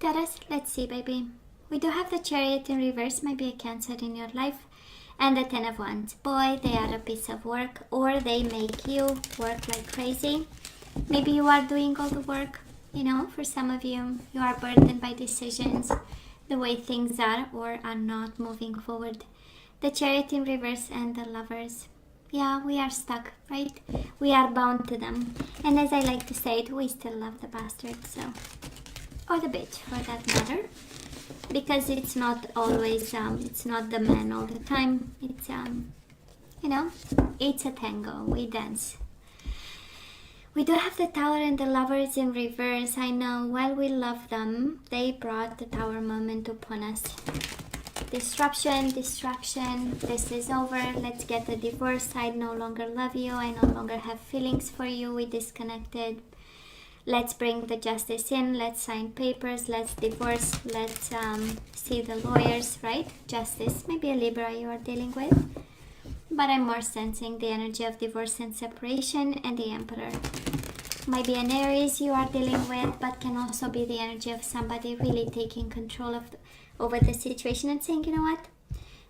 Taurus, let's see, baby. We do have the Chariot in reverse, maybe a Cancer in your life. And the Ten of Wands. Boy, they are a piece of work, or they make you work like crazy. Maybe you are doing all the work. You know, for some of you, you are burdened by decisions, the way things are or are not moving forward. The Chariot in reverse and the Lovers. Yeah, we are stuck, right? We are bound to them. And as I like to say it, we still love the bastard, so. Or the bitch, for that matter. Because it's not always, it's not the man all the time. It's, you know, it's a tango. We dance. We do have the Tower and the Lovers in reverse. I know, while we love them, they brought the Tower moment upon us. Disruption, distraction, this is over, let's get the divorce. I no longer love you, I no longer have feelings for you, we disconnected. Let's bring the justice in, let's sign papers, let's divorce, let's see the lawyers, right? Justice, maybe a Libra you are dealing with. But I'm more sensing the energy of divorce and separation, and the Emperor. Might be an Aries you are dealing with, but can also be the energy of somebody really taking control of over the situation and saying, you know what,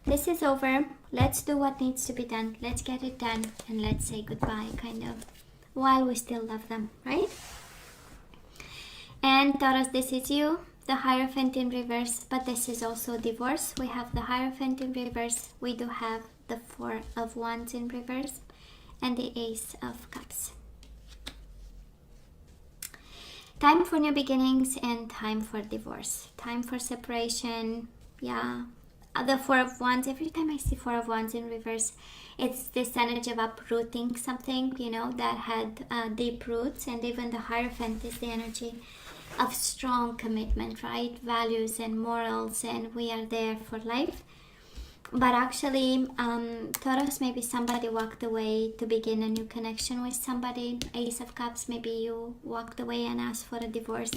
this is over, let's do what needs to be done, let's get it done, and let's say goodbye, kind of, while we still love them, right? And Taurus, this is you, the Hierophant in reverse, but this is also divorce. We have the Hierophant in reverse, we do have the Four of Wands in reverse, and the Ace of Cups. Time for new beginnings and time for divorce. Time for separation. Yeah. The Four of Wands. Every time I see Four of Wands in reverse, it's this energy of uprooting something, you know, that had deep roots. And even the Hierophant is the energy of strong commitment, right? Values and morals, and we are there for life. But actually, Taurus, maybe somebody walked away to begin a new connection with somebody. Ace of Cups, maybe you walked away and asked for a divorce.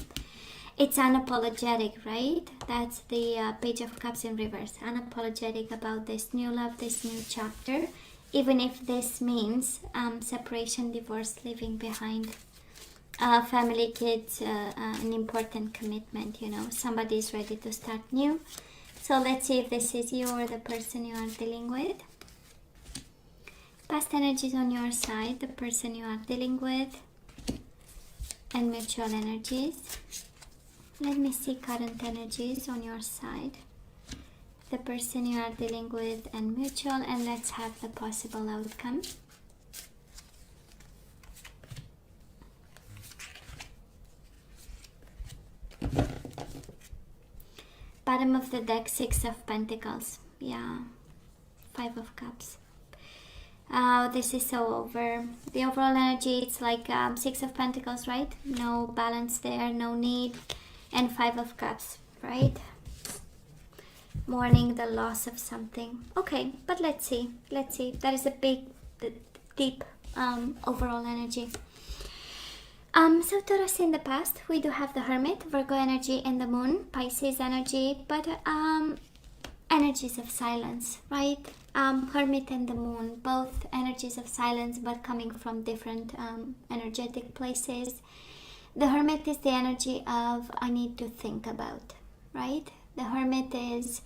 It's unapologetic, right? That's the Page of Cups in reverse. Unapologetic about this new love, this new chapter. Even if this means separation, divorce, leaving behind family, kids, an important commitment, you know. Somebody is ready to start new. So let's see if this is you or the person you are dealing with. Past energies on your side, the person you are dealing with, and mutual energies. Let me see current energies on your side, the person you are dealing with, and mutual, and let's have the possible outcome. Bottom of the deck, Six of Pentacles. Yeah, Five of Cups. This is so over. The overall energy, it's like Six of Pentacles, right? No balance there, no need. And Five of Cups, right? Mourning the loss of something. Okay, but let's see. Let's see. That is a big, deep overall energy. So Taurus, in the past, we do have the Hermit, Virgo energy, and the Moon, Pisces energy, but energies of silence, right? Hermit and the Moon, both energies of silence, but coming from different energetic places. The Hermit is the energy of I need to think about, right? The Hermit is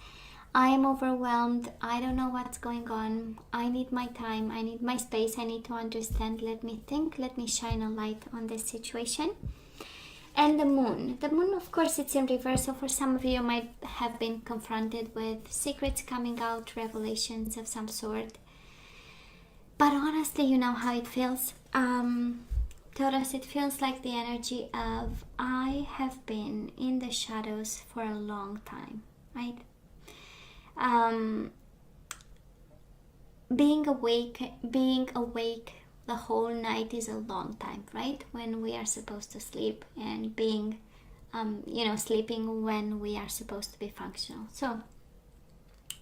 I am overwhelmed, I don't know what's going on, I need my time, I need my space, I need to understand, let me think, let me shine a light on this situation. And the Moon, of course, it's in reverse, so for some of you might have been confronted with secrets coming out, revelations of some sort. But honestly, you know how it feels. Taurus, it feels like the energy of I have been in the shadows for a long time, right? Being awake the whole night is a long time, right? When we are supposed to sleep, and being, sleeping when we are supposed to be functional. So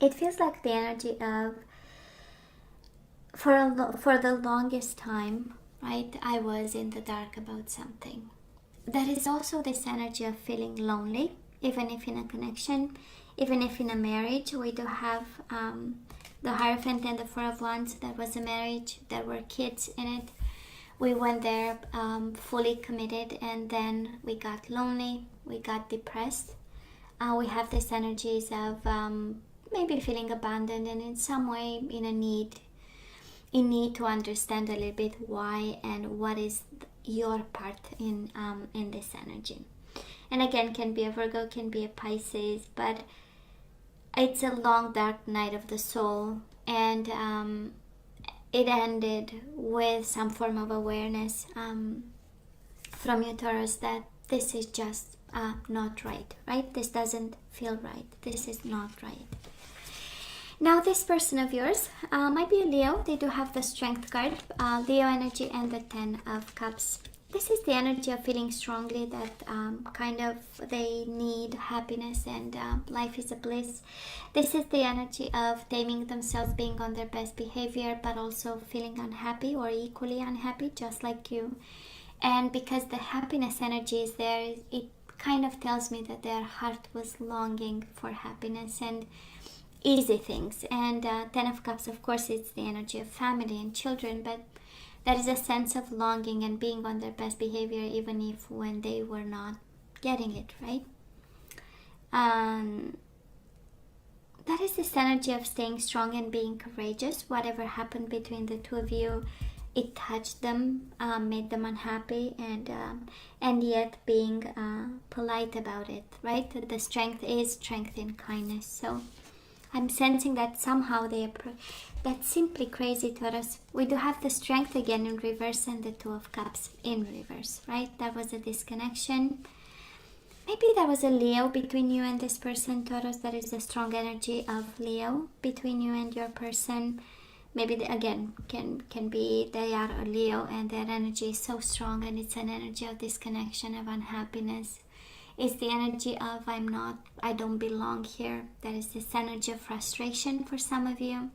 it feels like the energy of for the longest time, right? I was in the dark about something. There is also this energy of feeling lonely, even if in a connection. Even if in a marriage, we do have the Hierophant and the Four of Wands. There was a marriage, there were kids in it. We went there fully committed, and then we got lonely. we got depressed. We have these energies of maybe feeling abandoned and in some way in need to understand a little bit why and what is your part in this energy. And again, can be a Virgo, can be a Pisces, but it's a long dark night of the soul, and it ended with some form of awareness from you, Taurus, that this is just not right? This doesn't feel right. This is not right. Now, this person of yours might be a Leo. They do have the Strength card, Leo energy, and the Ten of Cups. This is the energy of feeling strongly that kind of they need happiness and life is a bliss. This is the energy of taming themselves, being on their best behavior, but also feeling unhappy or equally unhappy, just like you. And because the happiness energy is there, it kind of tells me that their heart was longing for happiness and easy things. And Ten of Cups, of course, it's the energy of family and children, but there is a sense of longing and being on their best behavior, even if when they were not getting it, right? That is this energy of staying strong and being courageous. Whatever happened between the two of you, it touched them, made them unhappy, and yet being polite about it, right? The strength is strength in kindness. So I'm sensing that somehow that's simply crazy, Taurus. We do have the Strength again in reverse and the Two of Cups in reverse, right? That was a disconnection. Maybe there was a Leo between you and this person, Taurus. There is a strong energy of Leo between you and your person. Maybe again can be they are a Leo and their energy is so strong, and it's an energy of disconnection, of unhappiness. It's the energy of I don't belong here. There is this energy of frustration for some of you.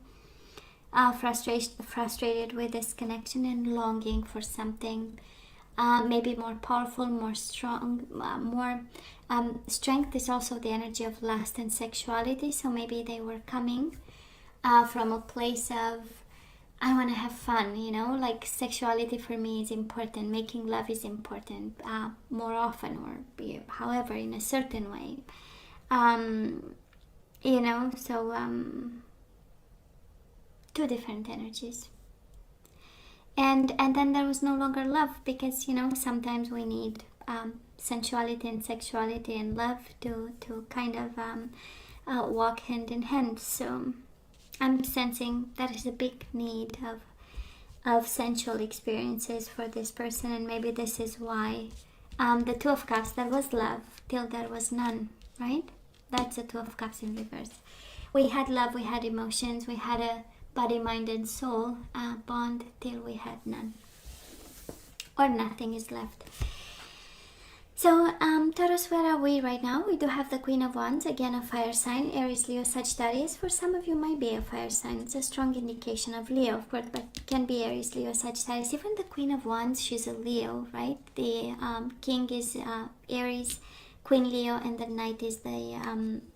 Frustrated with this connection and longing for something maybe more powerful, more strong, more strength is also the energy of lust and sexuality. So maybe they were coming from a place of I want to have fun, like sexuality for me is important, making love is important more often, or however, in a certain way, two different energies. And then there was no longer love, because sometimes we need sensuality and sexuality and love to kind of walk hand in hand. So I'm sensing that is a big need of sensual experiences for this person, and maybe this is why the Two of Cups, there was love till there was none, right? That's the Two of Cups in reverse. We had love, we had emotions, we had a body, mind and soul bond till we had none, or nothing is left. So Taurus, where are we right now? We do have the Queen of Wands, again a fire sign, Aries, Leo, Sagittarius. For some of you might be a fire sign. It's a strong indication of Leo, of course, but can be Aries, Leo, Sagittarius. Even the Queen of Wands, she's a Leo, right? The King is Aries, Queen Leo, and the Knight is the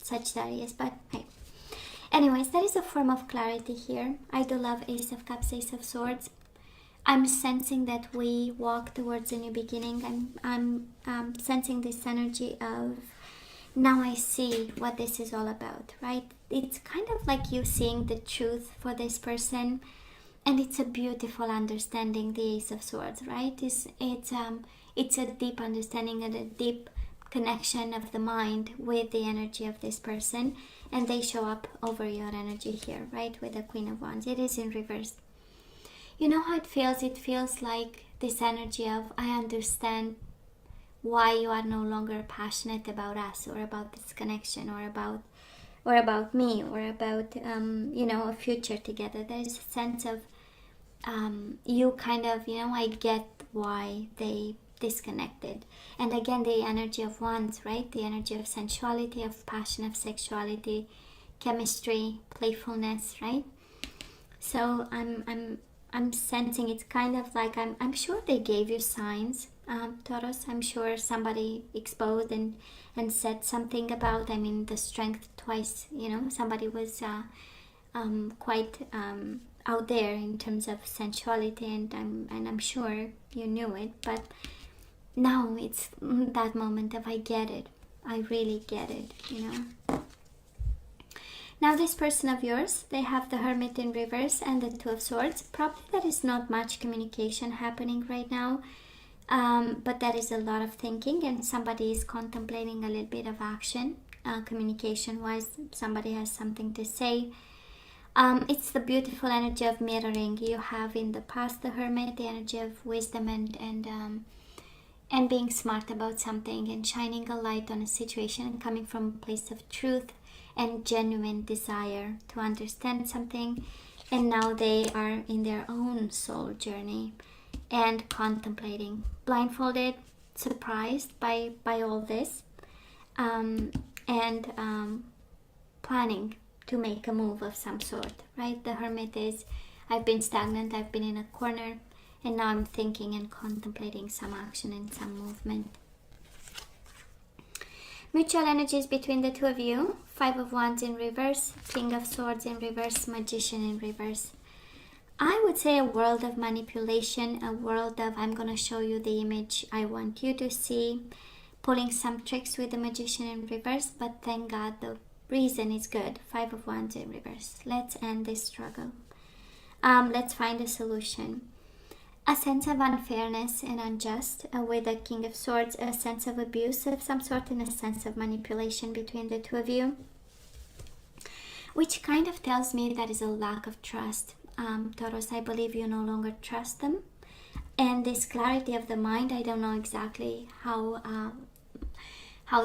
Sagittarius. But hey, anyways, there is a form of clarity here. I do love Ace of Cups, Ace of Swords. I'm sensing that we walk towards a new beginning. I'm sensing this energy of now I see what this is all about, right? It's kind of like you seeing the truth for this person, and it's a beautiful understanding, the Ace of Swords, right? It's a deep understanding and a deep connection of the mind with the energy of this person, and they show up over your energy here, right? With the Queen of Wands. It is in reverse. You know how it feels? It feels like this energy of I understand why you are no longer passionate about us, or about this connection, or about me, or about a future together. There's a sense of you kind of I get why they disconnected. And again, the energy of Wands, right? The energy of sensuality, of passion, of sexuality, chemistry, playfulness, right? So I'm sensing it's kind of like I'm sure they gave you signs, Taurus. I'm sure somebody exposed and said something about, the Strength twice, somebody was quite out there in terms of sensuality, and I'm sure you knew it, but now it's that moment of I get it. I really get it, you know. Now this person of yours, they have the Hermit in reverse and the Two of Swords. Probably there is not much communication happening right now, but there is a lot of thinking, and somebody is contemplating a little bit of action, communication-wise. Somebody has something to say. It's the beautiful energy of mirroring. You have in the past the Hermit, the energy of wisdom and being smart about something and shining a light on a situation and coming from a place of truth and genuine desire to understand something. And now they are in their own soul journey and contemplating, blindfolded, surprised by all this, and planning to make a move of some sort, right? The Hermit is, I've been stagnant, I've been in a corner, and now I'm thinking and contemplating some action and some movement. Mutual energies between the two of you. Five of Wands in reverse, King of Swords in reverse, Magician in reverse. I would say a world of manipulation, a world of I'm going to show you the image I want you to see, pulling some tricks with the Magician in reverse, but thank God the reason is good. Five of Wands in reverse. Let's end this struggle. Let's find a solution. A sense of unfairness and unjust with the King of Swords, a sense of abuse of some sort and a sense of manipulation between the two of you, which kind of tells me there is a lack of trust. Taurus, I believe you no longer trust them. And this clarity of the mind, I don't know exactly how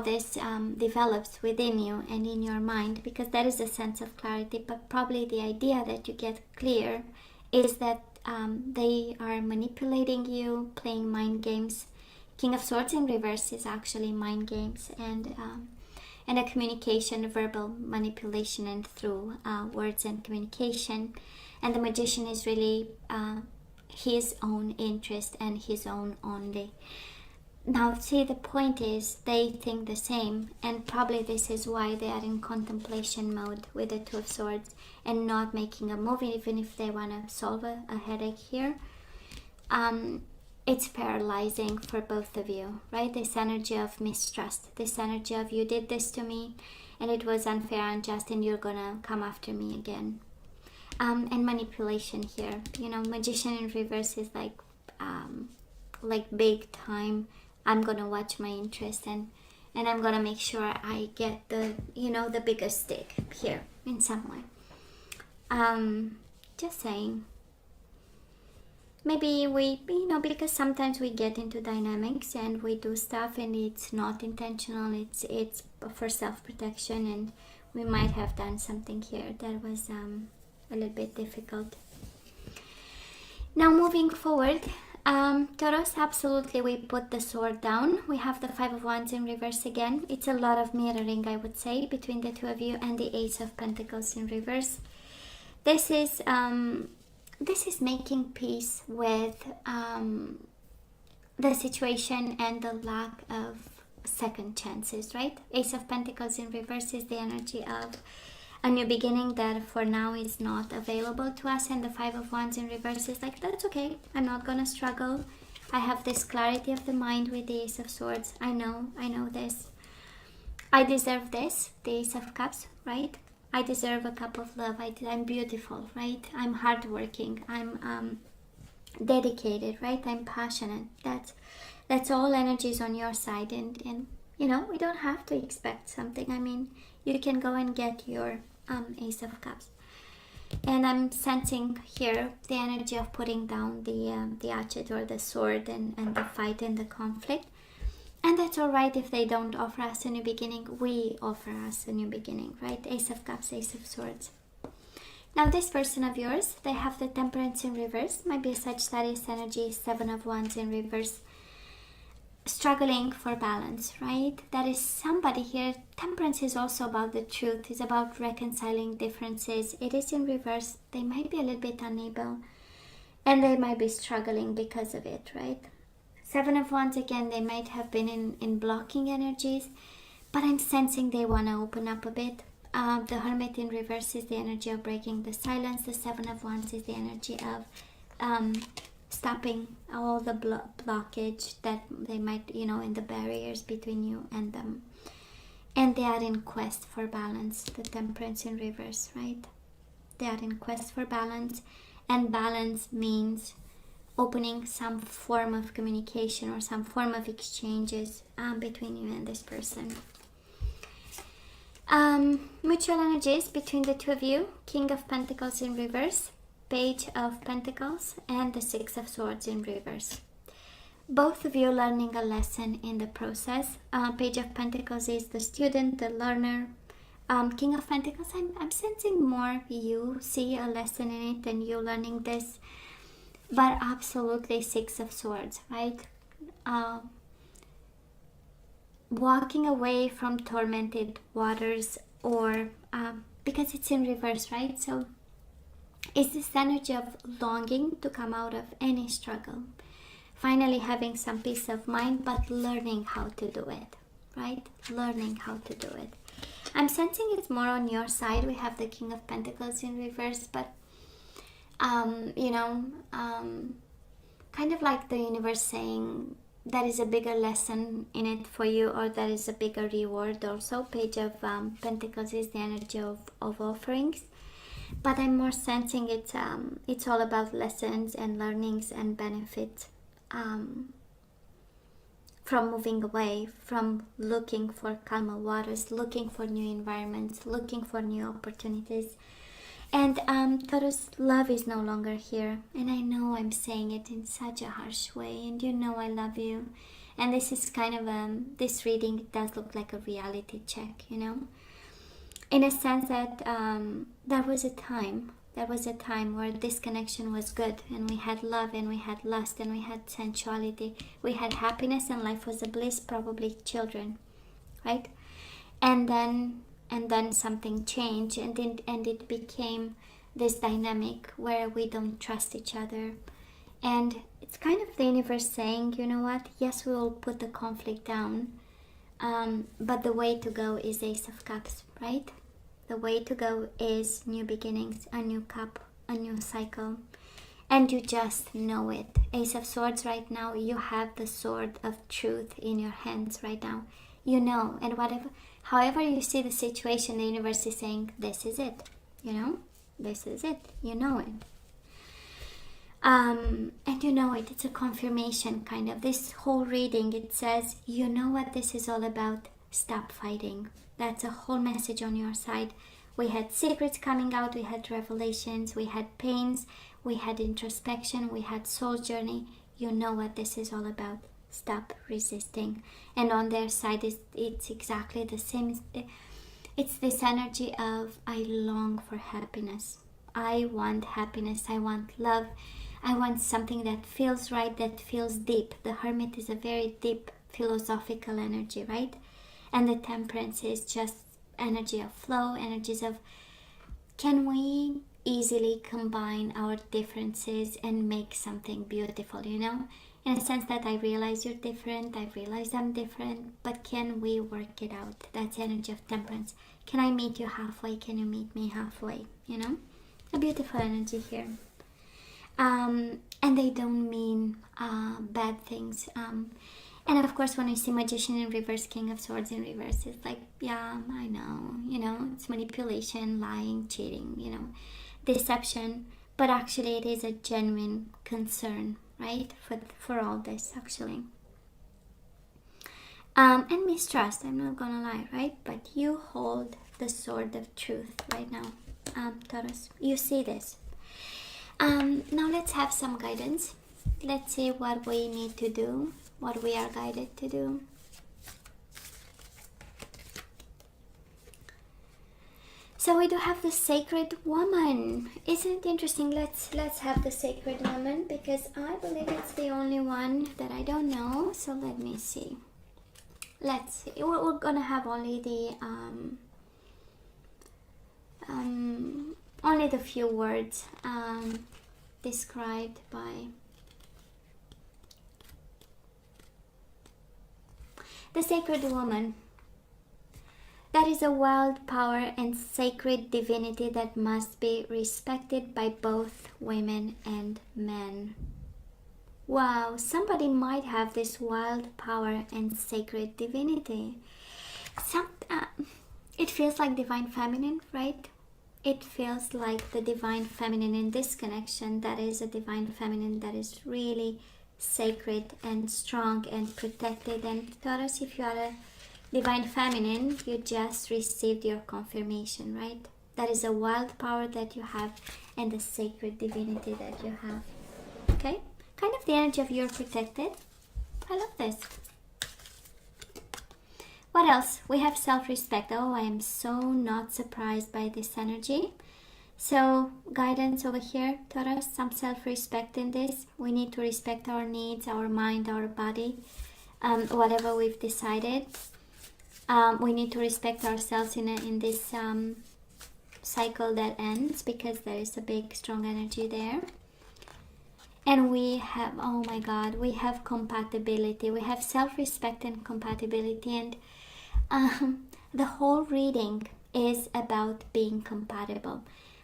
this develops within you and in your mind, because there is a sense of clarity, but probably the idea that you get clear is that they are manipulating you, playing mind games. King of Swords in reverse is actually mind games and a communication, verbal manipulation, and through words and communication. And the Magician is really his own interest and his own only. Now, see, the point is they think the same, and probably this is why they are in contemplation mode with the Two of Swords and not making a move, even if they want to solve a headache here. It's paralyzing for both of you, right? This energy of mistrust, this energy of you did this to me and it was unfair, unjust, and you're gonna come after me again. And manipulation here, you know, Magician in reverse is like big time. I'm gonna watch my interest and I'm gonna make sure I get the, you know, the biggest stick here in some way. Just saying. Maybe we, you know, because sometimes we get into dynamics and we do stuff and it's not intentional, it's for self-protection, and we might have done something here that was a little bit difficult. Now moving forward, Taurus, absolutely, we put the sword down. We have the Five of Wands in reverse again. It's a lot of mirroring, I would say, between the two of you, and the Ace of Pentacles in reverse. This is making peace with the situation and the lack of second chances, right? Ace of Pentacles in reverse is the energy of a new beginning that for now is not available to us, and the Five of Wands in reverse is like, that's okay, I'm not gonna struggle. I have this clarity of the mind with the Ace of Swords. I know this. I deserve this, the Ace of Cups, right? I deserve a cup of love. I'm beautiful, right? I'm hardworking. I'm dedicated, right? I'm passionate. That's all energies on your side, and you know, we don't have to expect something. I mean, you can go and get your Ace of Cups. And I'm sensing here the energy of putting down the hatchet or the sword and the fight and the conflict. And that's all right if they don't offer us a new beginning. We offer us a new beginning, right? Ace of Cups, Ace of Swords. Now this person of yours, they have the Temperance in reverse. Might be a Sagittarius energy, Seven of Wands in reverse. Struggling for balance, right? That is somebody here. Temperance is also about the truth. It's about reconciling differences. It is in reverse. They might be a little bit unable, and they might be struggling because of it, right? Seven of Wands, again, they might have been in blocking energies, but I'm sensing they want to open up a bit. The Hermit in reverse is the energy of breaking the silence. The Seven of Wands is the energy of stopping all the blockage that they might, in the barriers between you and them. And they are in quest for balance, the Temperance in reverse, right? They are in quest for balance, and balance means opening some form of communication or some form of exchanges between you and this person. Mutual energies between the two of you: King of Pentacles in reverse, Page of Pentacles, and the Six of Swords in reverse. Both of you learning a lesson in the process. Page of Pentacles is the student, the learner. King of Pentacles, I'm sensing more you see a lesson in it than you learning this. But absolutely Six of Swords, right? Walking away from tormented waters, or because it's in reverse, right? So it's this energy of longing to come out of any struggle, finally having some peace of mind, but learning how to do it, right? Learning how to do it. I'm sensing it's more on your side. We have the King of Pentacles in reverse, but kind of like the universe saying there is a bigger lesson in it for you, or there is a bigger reward also. Page of Pentacles is the energy of offerings, but I'm more sensing it's all about lessons and learnings and benefits from moving away, from looking for calmer waters, looking for new environments, looking for new opportunities. And Taurus, love is no longer here. And I know I'm saying it in such a harsh way, and you know I love you. And this is kind of, this reading does look like a reality check, in a sense that there was a time where this connection was good, and we had love, and we had lust, and we had sensuality, we had happiness, and life was a bliss, probably children, right? And then something changed, and it became this dynamic where we don't trust each other. And it's kind of the universe saying, you know what, yes, we will put the conflict down, but the way to go is Ace of Cups, right? The way to go is new beginnings, a new cup, a new cycle, and you just know it. Ace of Swords right now, you have the sword of truth in your hands right now, and however you see the situation, the universe is saying, this is it, this is it, it. And it's a confirmation, kind of. This whole reading, it says, you know what this is all about, stop fighting. That's a whole message on your side. We had secrets coming out, we had revelations, we had pains, we had introspection, we had soul journey. You know what this is all about. Stop resisting. And on their side, it's exactly the same. It's this energy of, I long for happiness. I want happiness. I want love. I want something that feels right, that feels deep. The Hermit is a very deep philosophical energy, right? And the Temperance is just energy of flow, energies of, can we easily combine our differences and make something beautiful, in a sense that I realize you're different, I realize I'm different, but can we work it out? That's energy of Temperance. Can I meet you halfway? Can you meet me halfway? A beautiful energy here. And they don't mean bad things. And of course, when I see Magician in reverse, King of Swords in reverse, it's like, yeah, I know, it's manipulation, lying, cheating, deception. But actually, it is a genuine concern, right, for all this, actually. And mistrust, I'm not gonna lie, right? But you hold the sword of truth right now, Taurus. You see this. Now let's have some guidance. Let's see what we need to do, what we are guided to do. So we do have the Sacred Woman. Isn't it interesting? Let's have the Sacred Woman, because I believe it's the only one that I don't know. So let me see. Let's see. We're gonna have only the few words described by the Sacred Woman. That is a wild power and sacred divinity that must be respected by both women and men. Wow, somebody might have this wild power and sacred divinity. It feels like divine feminine, right? It feels like the divine feminine in this connection. That is a divine feminine that is really sacred and strong and protected. And Taurus, if you are a divine feminine, you just received your confirmation, right? That is a wild power that you have and the sacred divinity that you have. Okay? Kind of the energy of you're protected. I love this. What else? We have self-respect. Oh, I am so not surprised by this energy. So, guidance over here, Taurus, some self-respect in this. We need to respect our needs, our mind, our body, whatever we've decided. We need to respect ourselves in this cycle that ends, because there is a big, strong energy there. And we have, oh my God, we have compatibility. We have self-respect and compatibility. And the whole reading is about being compatible.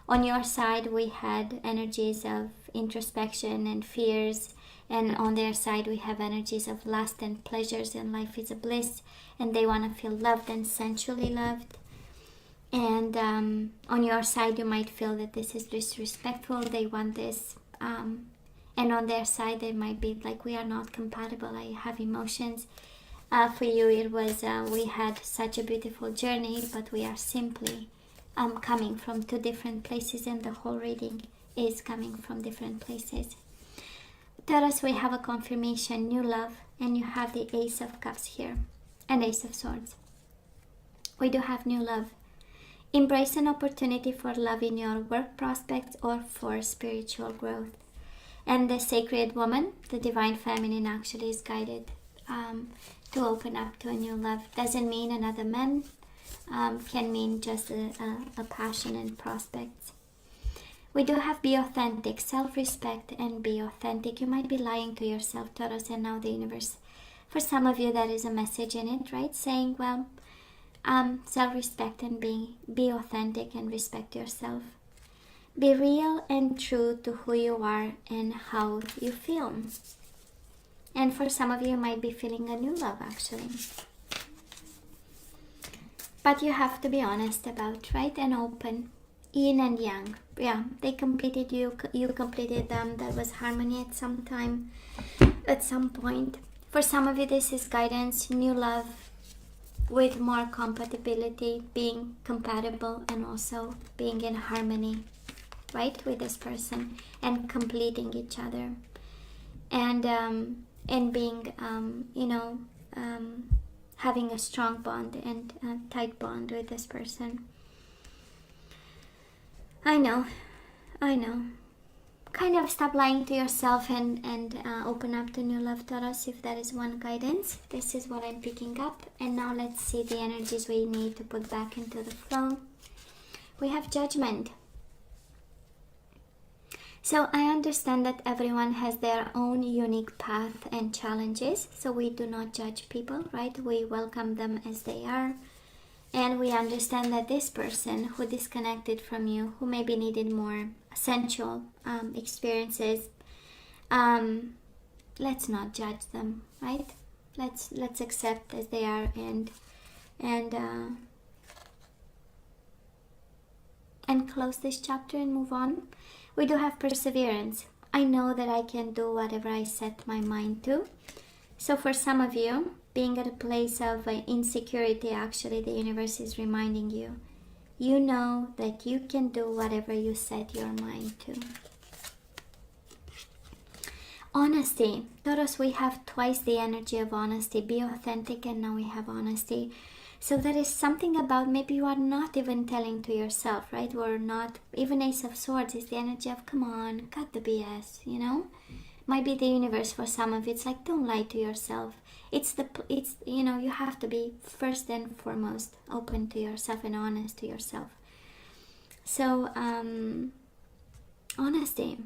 On your side, we had energies of introspection and fears. And on their side, we have energies of lust and pleasures. And life is a bliss. And they want to feel loved and sensually loved. And on your side, you might feel that this is disrespectful. They want this. And on their side, they might be like, we are not compatible. I have emotions. For you, it was, we had such a beautiful journey, but we are simply coming from two different places, and the whole reading is coming from different places. Taurus, we have a confirmation, new love, and you have the Ace of Cups here, and Ace of Swords. We do have new love. Embrace an opportunity for love in your work prospects or for spiritual growth. And the sacred woman, the divine feminine, actually is guided to open up to a new love. Doesn't mean another man, can mean just a passion and prospects. We do have be authentic, self-respect, and be authentic. You might be lying to yourself, Taurus, and now the universe. For some of you, there is a message in it, right? Saying, well, self-respect and be authentic and respect yourself. Be real and true to who you are and how you feel. And for some of you, you might be feeling a new love, actually. But you have to be honest about, right? And open. Yin and yang. Yeah, they completed you. You completed them. There was harmony at some time, at some point. For some of you, this is guidance, new love with more compatibility, being compatible and also being in harmony, right, with this person, and completing each other, and being having a strong bond and a tight bond with this person. I know. Kind of stop lying to yourself and open up to new love, Taurus, if that is one guidance. This is what I'm picking up. And now let's see the energies we need to put back into the flow. We have Judgment. So I understand that everyone has their own unique path and challenges. So we do not judge people, right? We welcome them as they are. And we understand that this person who disconnected from you, who maybe needed more sensual experiences, let's not judge them, right? Let's accept as they are and close this chapter and move on. We do have perseverance. I know that I can do whatever I set my mind to. So for some of you, being at a place of insecurity, actually the universe is reminding you, you know that you can do whatever you set your mind to. Honesty. Taurus, we have twice the energy of honesty. Be authentic, and now we have honesty. So there is something about maybe you are not even telling to yourself, right? Or not. Even Ace of Swords is the energy of, come on, cut the BS, you know? Might be the universe for some of you. It's like, don't lie to yourself. It's you have to be first and foremost open to yourself and honest to yourself. So, honesty.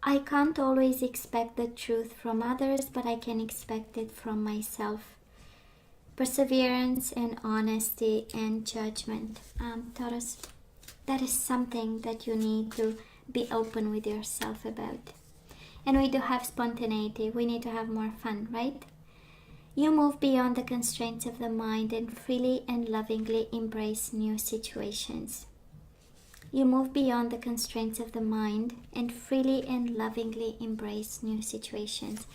I can't always expect the truth from others, but I can expect it from myself. Perseverance and honesty and judgment. Taurus, that is something that you need to be open with yourself about. And we do have spontaneity. We need to have more fun, right? You move beyond the constraints of the mind and freely and lovingly embrace new situations. You move beyond the constraints of the mind and freely and lovingly embrace new situations.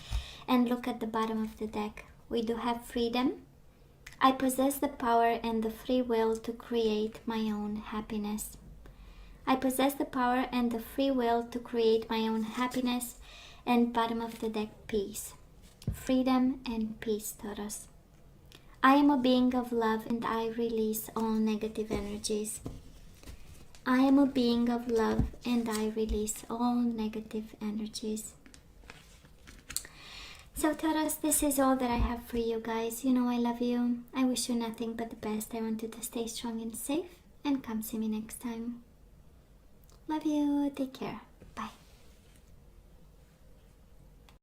And look at the bottom of the deck. We do have freedom. I possess the power and the free will to create my own happiness. I possess the power and the free will to create my own happiness. And bottom of the deck, peace. Freedom and peace, Taurus. I am a being of love and I release all negative energies. I am a being of love and I release all negative energies. So Taurus, this is all that I have for you guys. You know I love you. I wish you nothing but the best. I want you to stay strong and safe, and come see me next time. Love you. Take care.